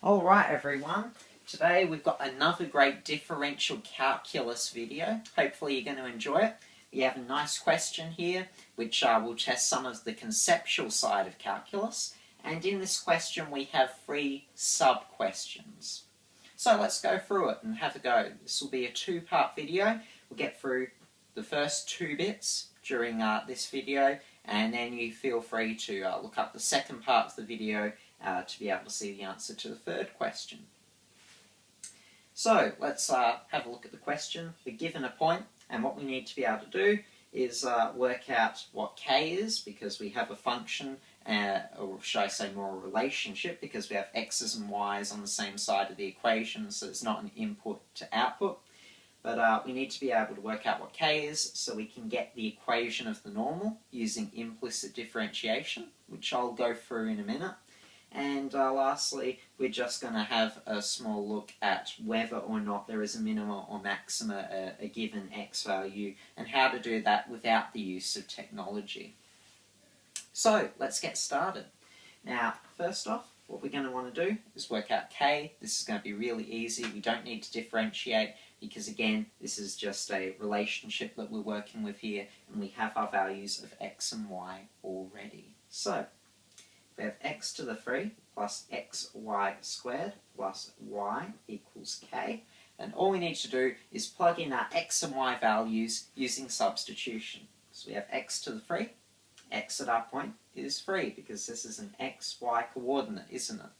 Alright everyone, today we've got another great differential calculus video. Hopefully you're going to enjoy it. We have a nice question here which will test some of the conceptual side of calculus, and in this question we have 3 sub-questions. So let's go through it and have a go. This will be a 2-part video. We'll get through the first 2 bits during this video, and then you feel free to look up the second part of the video to be able to see the answer to the 3rd question. So let's have a look at the question. We're given a point, and what we need to be able to do is work out what k is, because we have a function, or should I say more a relationship, because we have x's and y's on the same side of the equation, so it's not an input to output. But we need to be able to work out what k is so we can get the equation of the normal using implicit differentiation, which I'll go through in a minute. And lastly, we're just going to have a small look at whether or not there is a minima or maxima a given x value, and how to do that without the use of technology. So let's get started. Now, first off, what we're going to want to do is work out k. This is going to be really easy. We don't need to differentiate because, again, this is just a relationship that we're working with here, and we have our values of x and y already. So we have x to the 3 plus xy squared plus y equals k. And all we need to do is plug in our x and y values using substitution. So we have x to the 3. X at our point is 3 because this is an xy coordinate, isn't it?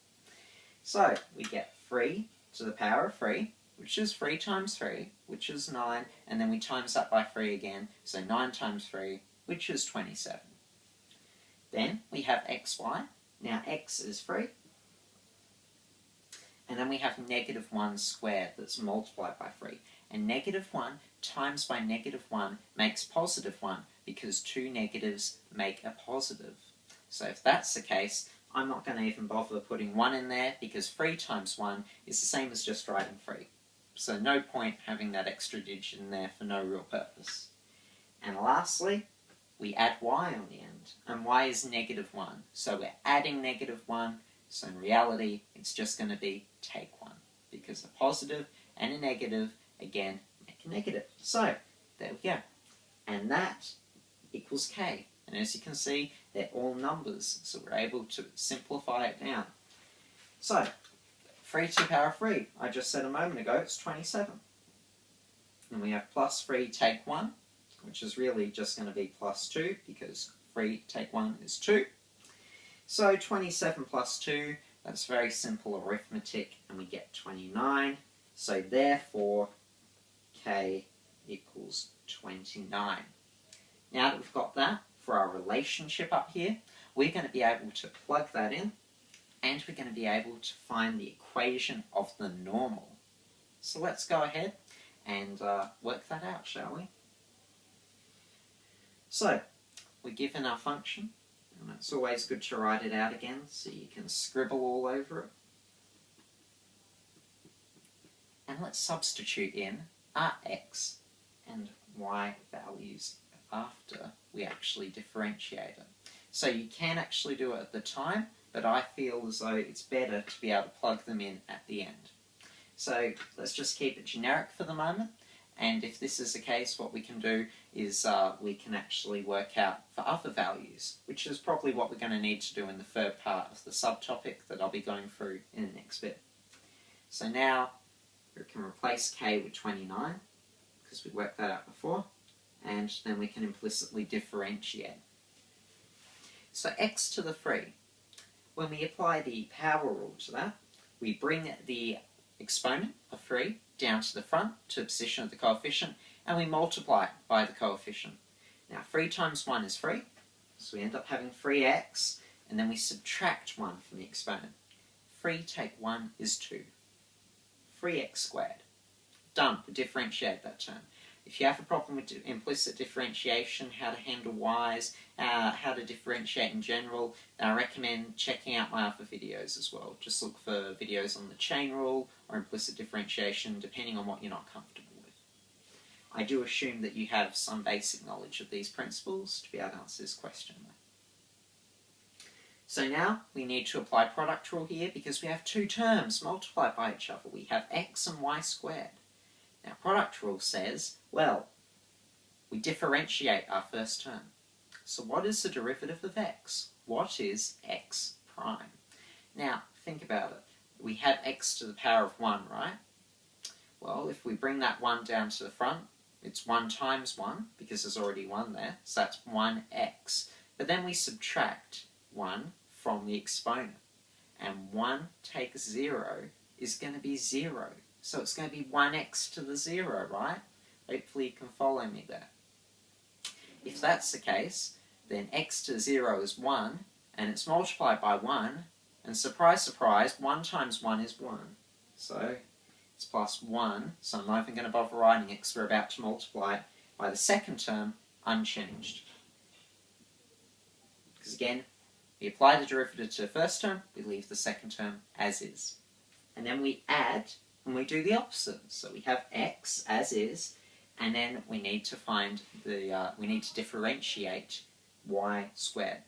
So we get 3 to the power of 3, which is 3 times 3, which is 9, and then we times that by 3 again, so 9 times 3, which is 27. Then we have xy. Now x is 3. And then we have negative 1 squared that's multiplied by 3. And negative 1 times by negative 1 makes positive 1, because 2 negatives make a positive. So if that's the case, I'm not going to even bother putting 1 in there, because 3 times 1 is the same as just writing 3. So no point having that extra digit in there for no real purpose. And lastly, we add y on the end, and y is negative 1. So we're adding negative 1, so in reality it's just going to be take 1, because a positive and a negative, again, make a negative. So there we go. And that equals k. And as you can see, they're all numbers, so we're able to simplify it down. So 3 to the power of 3, I just said a moment ago, it's 27. And we have plus 3 take 1, which is really just going to be plus 2, because 3 take 1 is 2. So 27 plus 2, that's very simple arithmetic, and we get 29. So therefore, k equals 29. Now that we've got that for our relationship up here, we're going to be able to plug that in, and we're going to be able to find the equation of the normal. So let's go ahead and work that out, shall we? So, we're given our function, and it's always good to write it out again so you can scribble all over it. And let's substitute in our x and y values after we actually differentiate it. So you can actually do it at the time, but I feel as though it's better to be able to plug them in at the end. So let's just keep it generic for the moment. And if this is the case, what we can do is we can actually work out for other values, which is probably what we're going to need to do in the 3rd part of the subtopic that I'll be going through in the next bit. So now we can replace k with 29, because we worked that out before, and then we can implicitly differentiate. So x to the 3, when we apply the power rule to that, we bring the exponent of 3 down to the front, to the position of the coefficient, and we multiply it by the coefficient. Now 3 times 1 is 3, so we end up having 3x, and then we subtract 1 from the exponent. 3 take 1 is 2. 3x squared. Done, we differentiate that term. If you have a problem with implicit differentiation, how to handle y's, how to differentiate in general, I recommend checking out my other videos as well. Just look for videos on the chain rule or implicit differentiation, depending on what you're not comfortable with. I do assume that you have some basic knowledge of these principles to be able to answer this question. So now we need to apply product rule here because we have two terms multiplied by each other. We have x and y squared. Now product rule says, well, we differentiate our first term. So what is the derivative of x? What is x prime? Now think about it. We have x to the power of 1, right? Well, if we bring that 1 down to the front, it's 1 times 1, because there's already 1 there, so that's 1x. But then we subtract 1 from the exponent, and 1 take 0 is going to be 0. So it's going to be 1x to the 0, right? Hopefully you can follow me there. If that's the case, then x to 0 is 1, and it's multiplied by 1, and surprise, surprise, 1 times 1 is 1. So it's plus 1, so I'm not even going to bother writing it because we're about to multiply it by the second term unchanged. Because again, we apply the derivative to the first term, we leave the second term as is. And then we add, and we do the opposite. So we have x as is, and then we need to find we need to differentiate y squared.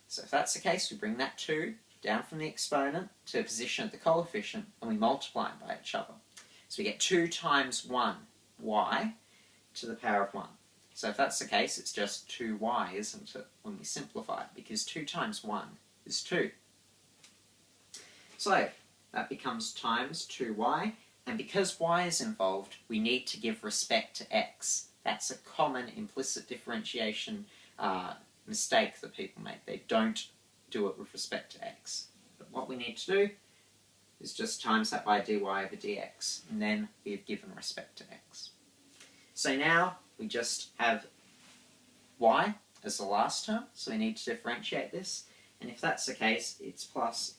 So if that's the case, we bring that 2 down from the exponent to a position of the coefficient, and we multiply them by each other. So we get 2 times 1, y, to the power of 1. So if that's the case, it's just 2y, isn't it, when we simplify it, because 2 times 1 is 2. So that becomes times 2y, and because y is involved, we need to give respect to x. That's a common implicit differentiation mistake that people make. They don't do it with respect to x. But what we need to do is just times that by dy over dx, and then we've given respect to x. So now we just have y as the last term, so we need to differentiate this, and if that's the case, it's plus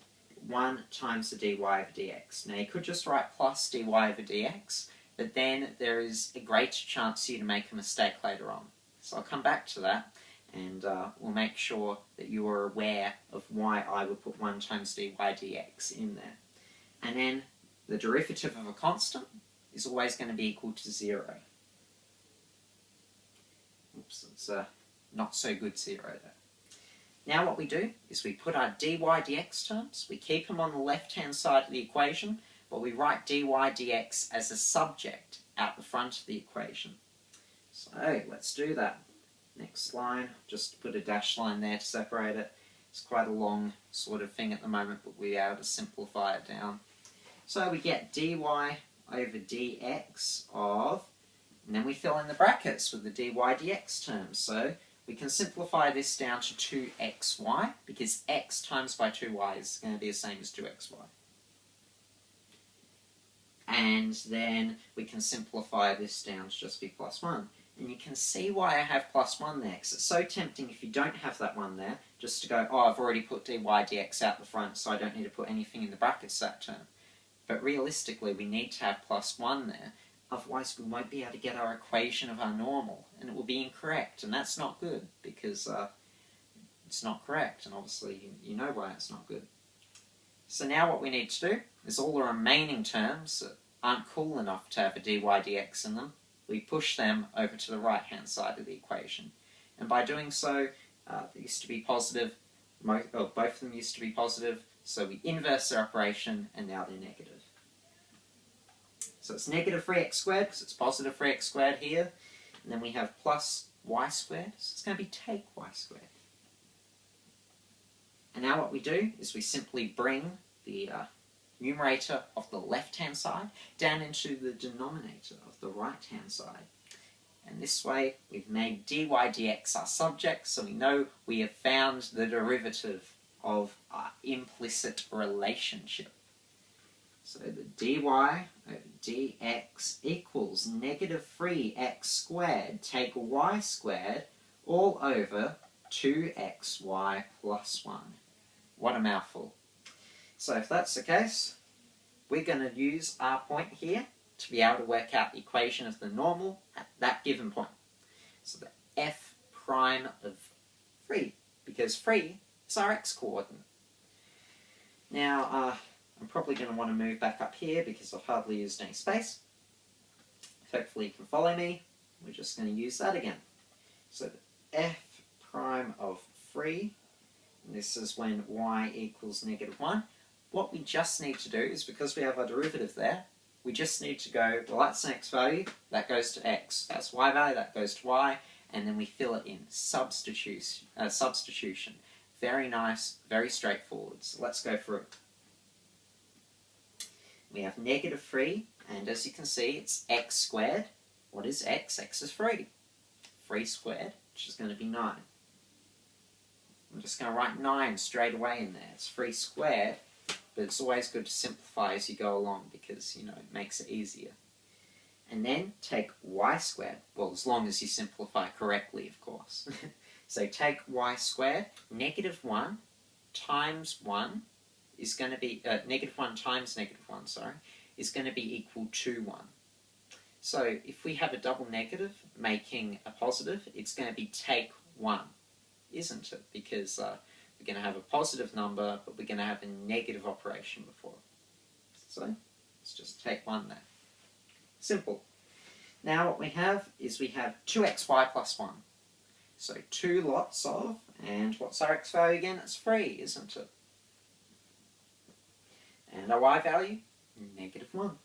1 times the dy over dx. Now you could just write plus dy over dx, but then there is a greater chance for you to make a mistake later on. So I'll come back to that, and we'll make sure that you are aware of why I would put 1 times dy dx in there. And then the derivative of a constant is always going to be equal to 0. Oops, it's a not so good 0 there. Now what we do is we put our dy dx terms, we keep them on the left hand side of the equation, but we write dy dx as a subject out the front of the equation. So let's do that. Next line, just put a dash line there to separate it. It's quite a long sort of thing at the moment, but we're able to simplify it down. So we get dy over dx of, and then we fill in the brackets with the dy dx terms. So we can simplify this down to 2xy, because x times by 2y is going to be the same as 2xy. And then we can simplify this down to just be plus 1. And you can see why I have plus 1 there, because it's so tempting if you don't have that 1 there, just to go, oh, I've already put dy dx out the front, so I don't need to put anything in the brackets that term. But realistically, we need to have plus 1 there, otherwise we won't be able to get our equation of our normal, and it will be incorrect, and that's not good, because it's not correct, and obviously you know why it's not good. So now what we need to do is all the remaining terms that aren't cool enough to have a dy dx in them, we push them over to the right hand side of the equation. And by doing so, they used to be positive, both of them used to be positive, so we inverse their operation, and now they're negative. So it's negative 3x squared, because it's positive 3x squared here, and then we have plus y squared, so it's going to be take y squared. And now what we do is we simply bring the numerator of the left-hand side down into the denominator of the right-hand side. And this way we've made dy dx our subject, so we know we have found the derivative of our implicit relationship. So the dy over dx equals negative 3x squared take y squared all over 2xy plus 1. What a mouthful. So if that's the case, we're going to use our point here to be able to work out the equation of the normal at that given point. So the f prime of 3, because 3 is our x-coordinate. Now, I'm probably going to want to move back up here because I've hardly used any space. Hopefully you can follow me. We're just going to use that again. So the f prime of 3 This is when y equals -1. What we just need to do is, because we have our derivative there, we just need to go, well, that's an x value, that goes to x. That's y value, that goes to y, and then we fill it in. Substitution. Very nice, very straightforward. So let's go through it. We have -3, and as you can see, it's x squared. What is x? X is 3. 3 squared, which is going to be 9. I'm just going to write 9 straight away in there. It's 3 squared, but it's always good to simplify as you go along because, you know, it makes it easier. And then take y squared. Well, as long as you simplify correctly, of course. So take y squared. -1 times 1 is going to be, -1 times -1, sorry, is going to be equal to 1. So if we have a double negative making a positive, it's going to be take 1, isn't it? Because we're going to have a positive number, but we're going to have a negative operation before it. So let's just take 1 there. Simple. Now what we have is we have 2xy plus 1. So 2 lots of, and what's our x value again? It's 3, isn't it? And our y value? -1.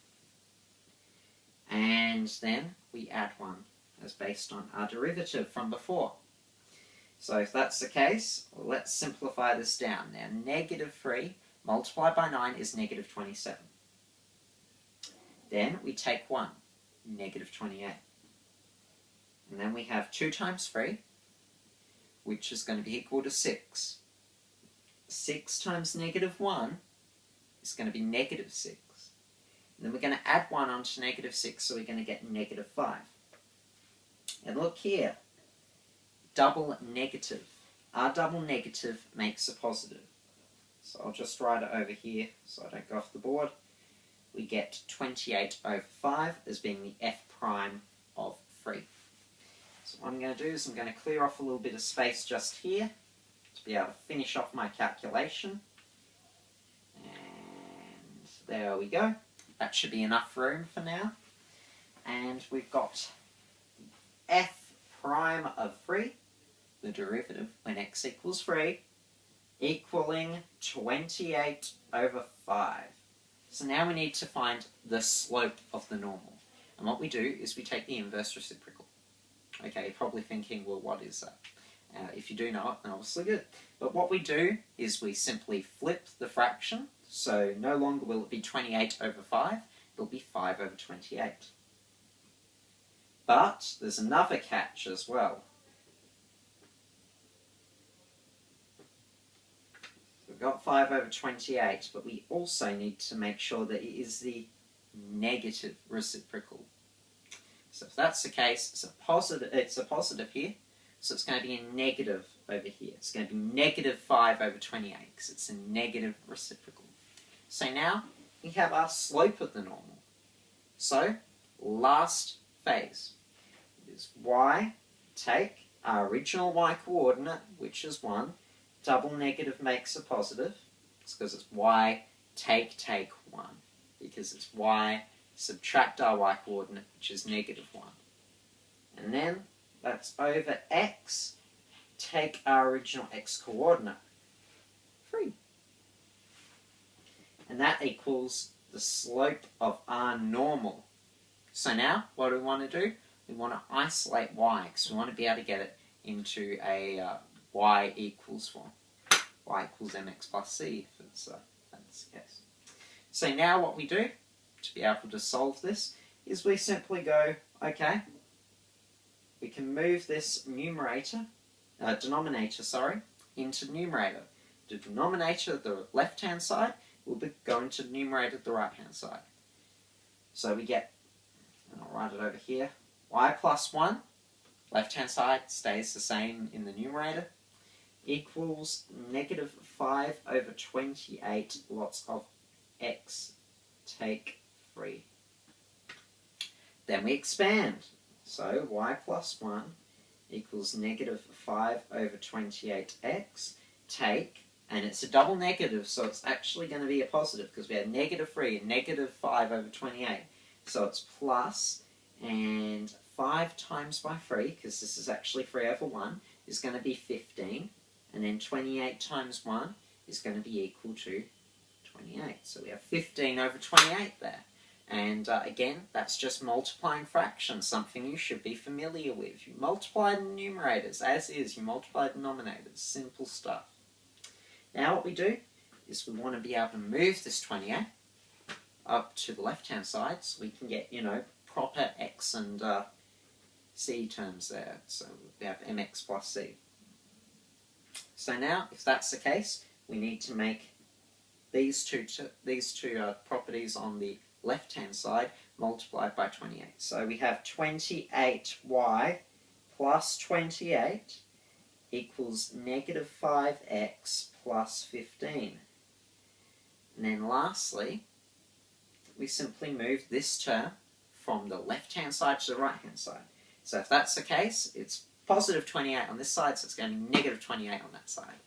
And then we add 1 as based on our derivative from before. So if that's the case, let's simplify this down. Now -3 multiplied by 9 is -27. Then we take 1, -28. And then we have 2 times 3, which is going to be equal to 6. 6 times -1 is going to be -6. And then we're going to add 1 onto -6, so we're going to get -5. And look here, double negative. Our double negative makes a positive. So I'll just write it over here so I don't go off the board. We get 28/5 as being the f prime of 3. So what I'm going to do is I'm going to clear off a little bit of space just here to be able to finish off my calculation. And there we go. That should be enough room for now. And we've got f prime of 3, the derivative when x equals 3, equaling 28/5. So now we need to find the slope of the normal. And what we do is we take the inverse reciprocal. Okay, you're probably thinking, well, what is that? If you do know it, then obviously good. But what we do is we simply flip the fraction. So no longer will it be 28/5, it'll be 5/28. But there's another catch as well. We've got 5/28, but we also need to make sure that it is the negative reciprocal. So if that's the case, it's a positive here, so it's going to be a negative over here. It's going to be -5/28 because it's a negative reciprocal. So now we have our slope of the normal. So last phase is y, take our original y coordinate, which is 1, double negative makes a positive. It's because it's y, take 1, because it's y, subtract our y coordinate, which is -1. And then that's over x, take our original x coordinate, 3. And that equals the slope of our normal. So now, what do we want to do? We want to isolate y, because we want to be able to get it into a y equals form. Y equals mx plus c, if that's the case. So now what we do, to be able to solve this, is we simply go, okay, we can move this denominator, into numerator. The denominator, the left-hand side, will be going to the numerator, the right-hand side. So we get, and I'll write it over here, y plus 1, left-hand side stays the same in the numerator, equals -5/28 lots of x, take 3. Then we expand. So y plus 1 equals -5/28x, take, and it's a double negative, so it's actually going to be a positive, because we have -3 and -5/28. So it's plus, and 5 times by 3, because this is actually 3/1, is going to be 15. and then 28 times 1 is going to be equal to 28. So we have 15 over 28 there. And again, that's just multiplying fractions, something you should be familiar with. You multiply the numerators as is, you multiply the denominators, simple stuff. Now what we do is we want to be able to move this 28 up to the left-hand side so we can get, proper x and c terms there. So we have mx plus c. So now, if that's the case, we need to make these two properties on the left-hand side multiplied by 28. So we have 28y plus 28 equals negative 5x plus 15. And then lastly, we simply move this term from the left-hand side to the right-hand side. So if that's the case, it's positive 28 on this side, so it's going to be negative 28 on that side.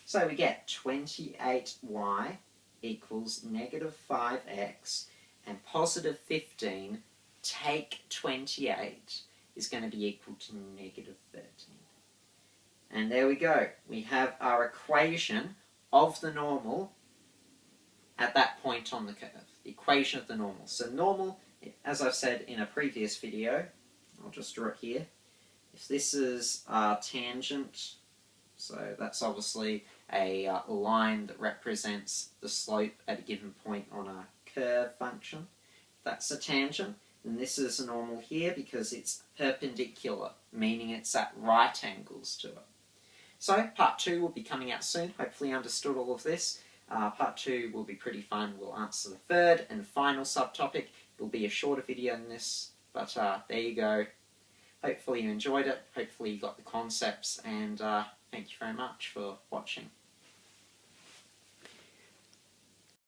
So we get 28y equals negative 5x, and positive 15 take 28 is going to be equal to negative 13. And there we go. We have our equation of the normal at that point on the curve. The equation of the normal. So normal, as I've said in a previous video, I'll just draw it here. If this is our tangent, so that's obviously a line that represents the slope at a given point on a curve function. That's a tangent. And this is a normal here because it's perpendicular, meaning it's at right angles to it. So part 2 will be coming out soon. Hopefully you understood all of this. Part 2 will be pretty fun. We'll answer the third and final subtopic. It will be a shorter video than this, but there you go. Hopefully you enjoyed it. Hopefully you got the concepts, and thank you very much for watching.